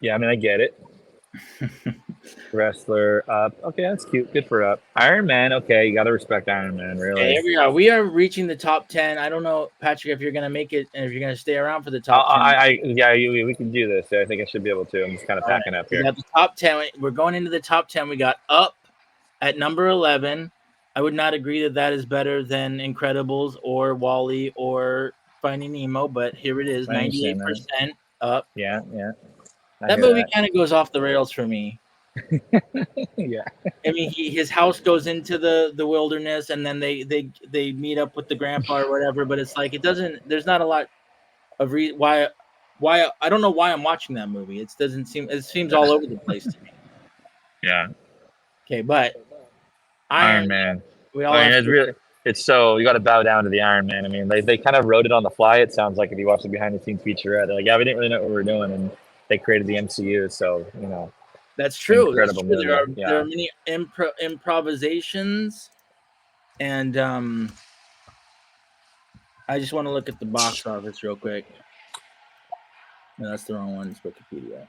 Yeah, I mean, I get it. Wrestler, Up. Okay, that's cute. Good for Up. Iron Man. Okay, you gotta respect Iron Man. Okay, Really. here we are. We are reaching the top 10. I don't know, Patrick, if you're going to make it and if you're going to stay around for the top 10. Yeah, we can do this. I think I should be able to. I'm just kind of All right. packing up We here. got the top 10. We're going into the top 10. We got Up at number 11. I would not agree that that is better than Incredibles or Wall-E or Finding Nemo, but here it is, I understand that. 98% Up. Yeah. I That hear movie that. kind of goes off the rails for me. Yeah. I mean, his house goes into the wilderness, and then they meet up with the grandpa or whatever. But it's like it doesn't. There's not a lot of why I don't know why I'm watching that movie. It doesn't seem. It seems all over the place to me. Yeah. Okay, but Iron Iron Man. Man. We all I mean, have it's to. really. It's so you got to bow down to the Iron Man. I mean, they kind of wrote it on the fly. It sounds like if you watch the behind the scenes featurette, they're like, yeah, we didn't really know what we were doing, and they created the MCU. So That's true. That's incredible true. movie. There Yeah. are many improvisations, and I just want to look at the box office real quick. No, that's the wrong one. It's Wikipedia.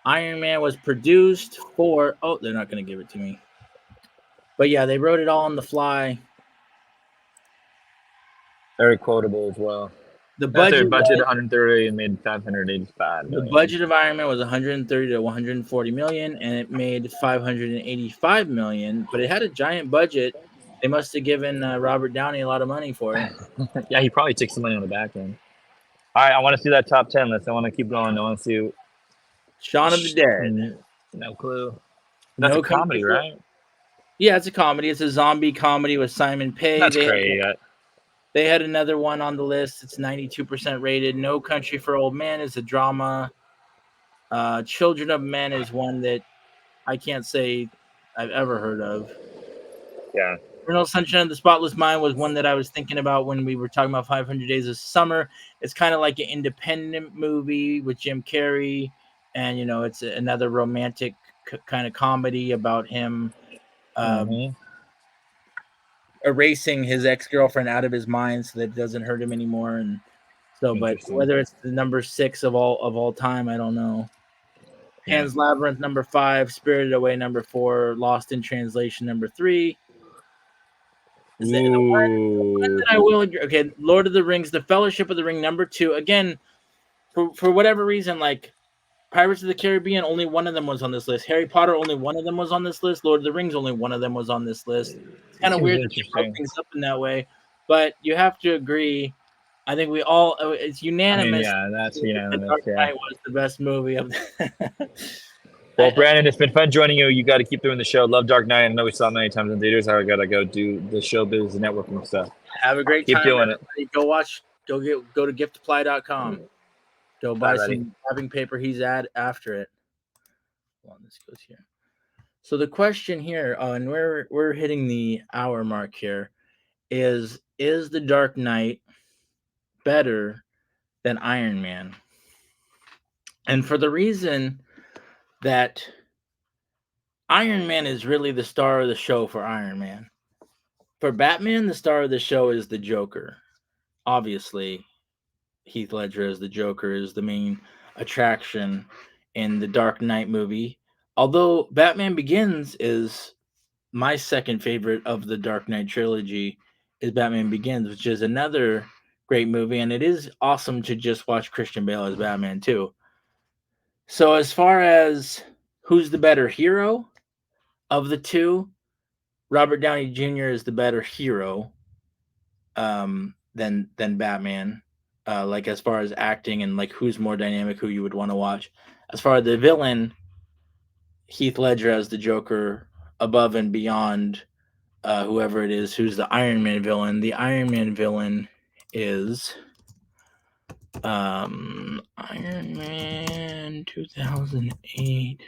Iron Man was produced for. Oh, they're not going to give it to me. But yeah, they wrote it all on the fly. Very quotable as well. The That's their budget. budget 130 and made 585 The million. budget of Iron Man was 130 to 140 million, and it made 585 million. But it had a giant budget. They must have given Robert Downey a lot of money for it. Yeah, he probably took some money on the back end. All right, I want to see that top 10 list. I want to keep going. I want to see. Shaun of the Dead. No clue. That's No a comedy, Country for- right? Yeah, it's a comedy. It's a zombie comedy with Simon Pegg. That's great. They had another one on the list. It's 92% rated. No Country for Old Men is a drama. Children of Men is one that I can't say I've ever heard of. Yeah. Eternal Sunshine of the Spotless Mind was one that I was thinking about when we were talking about 500 Days of Summer. It's kind of like an independent movie with Jim Carrey, and it's another romantic kind of comedy about him erasing his ex-girlfriend out of his mind so that it doesn't hurt him anymore. And so, but whether it's the number 6 of all time, I don't know. Pan's Labyrinth number 5, Spirited Away number 4, Lost in Translation number 3. Is that the one that I will agree? Okay, Lord of the Rings, The Fellowship of the Ring number 2. Again, for whatever reason, like Pirates of the Caribbean, only one of them was on this list. Harry Potter, only one of them was on this list. Lord of the Rings, only one of them was on this list. It's kind of weird that they broke things up in that way, but you have to agree. I think we all, it's unanimous. I mean, that's unanimous. The Dark Knight was the best movie of the Well, Brandon, it's been fun joining you. You got to keep doing the show. Love Dark Knight. I know we saw it many times in theaters. I got to go do the showbiz networking stuff. Have a great time. Keep doing everybody. Go watch. Go to GIftiply.com. Go buy some wrapping paper. He's after it. Hold on, this goes here. So the question here, and we're hitting the hour mark here, is The Dark Knight better than Iron Man? And for the reason that Iron Man is really the star of the show for Iron Man. For Batman, the star of the show is the Joker. Obviously, Heath Ledger as the Joker is the main attraction in the Dark Knight movie. Although Batman Begins is my second favorite of the Dark Knight trilogy, is Batman Begins, which is another great movie, and it is awesome to just watch Christian Bale as Batman too. So as far as who's the better hero of the two, Robert Downey Jr. is the better hero than Batman. Like as far as acting and like who's more dynamic, who you would want to watch. As far as the villain, Heath Ledger as the Joker, above and beyond whoever it is who's the Iron Man villain. The Iron Man villain is Iron Man 2008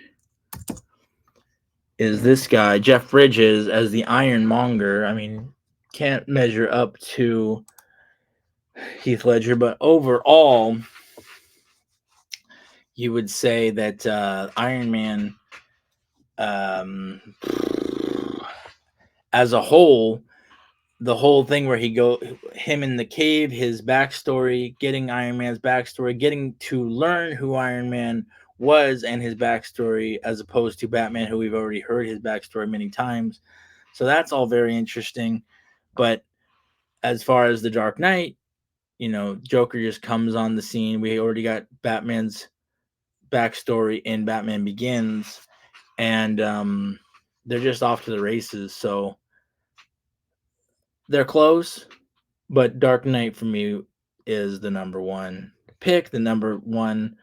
is this guy, Jeff Bridges, as the Ironmonger. I mean, can't measure up to Heath Ledger, but overall, you would say that Iron Man, as a whole, the whole thing where him in the cave, his backstory, getting Iron Man's backstory, getting to learn who Iron Man was and his backstory, as opposed to Batman, who we've already heard his backstory many times. So that's all very interesting. But as far as the Dark Knight, Joker just comes on the scene. We already got Batman's backstory in Batman Begins, and they're just off to the races. So they're close, but Dark Knight for me is the number one pick, the number one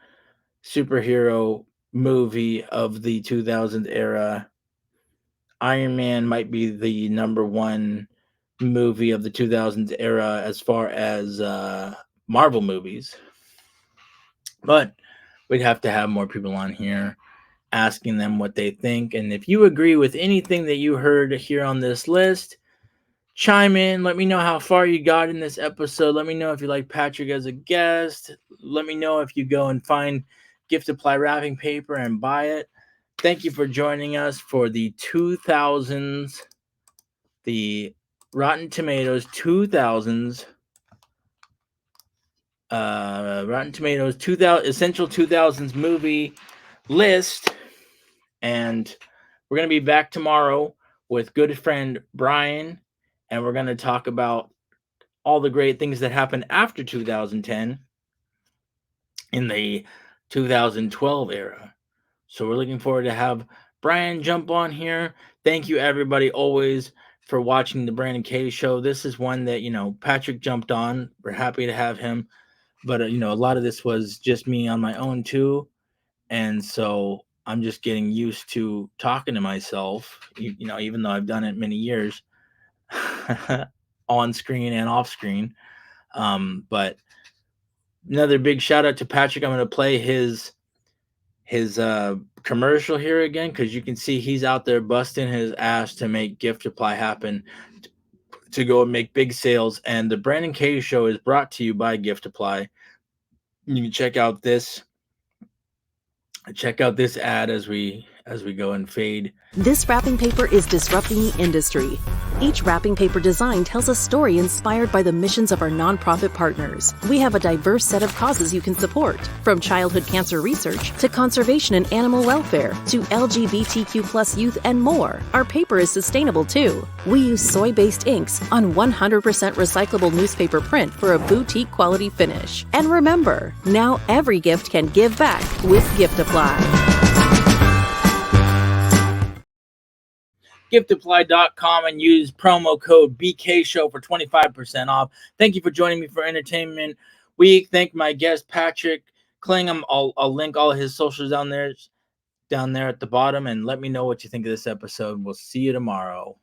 superhero movie of the 2000s era. Iron Man might be the number one movie of the 2000s era as far as Marvel movies. But we'd have to have more people on here asking them what they think. And if you agree with anything that you heard here on this list, chime in. Let me know how far you got in this episode. Let me know if you like Patrick as a guest. Let me know if you go and find GIftiply wrapping paper and buy it. Thank you for joining us for the 2000s, the Rotten Tomatoes 2000s, Rotten Tomatoes 2000 Essential 2000s movie list. And we're going to be back tomorrow with good friend Brian, and we're going to talk about all the great things that happened after 2010 in the 2012 era. So we're looking forward to have Brian jump on here. Thank you, everybody, always for watching the Brandon K Show. This is one that, Patrick jumped on. We're happy to have him. But, a lot of this was just me on my own, too. And so I'm just getting used to talking to myself, even though I've done it many years on screen and off screen. But another big shout out to Patrick. I'm going to play his commercial here again, because you can see he's out there busting his ass to make GIftiply happen, to go and make big sales. And the Brandon K Show is brought to you by GIftiply. You can check out this ad as we go and fade. This wrapping paper is disrupting the industry. Each wrapping paper design tells a story inspired by the missions of our nonprofit partners. We have a diverse set of causes you can support, from childhood cancer research to conservation and animal welfare to LGBTQ+ youth and more. Our paper is sustainable too. We use soy-based inks on 100% recyclable newspaper print for a boutique quality finish. And remember, now every gift can give back with GIftiply. GIftiply.com and use promo code BKShow for 25% off. Thank you for joining me for Entertainment Week. Thank my guest, Patrick Klingham. I'll link all his socials down there at the bottom, and let me know what you think of this episode. We'll see you tomorrow.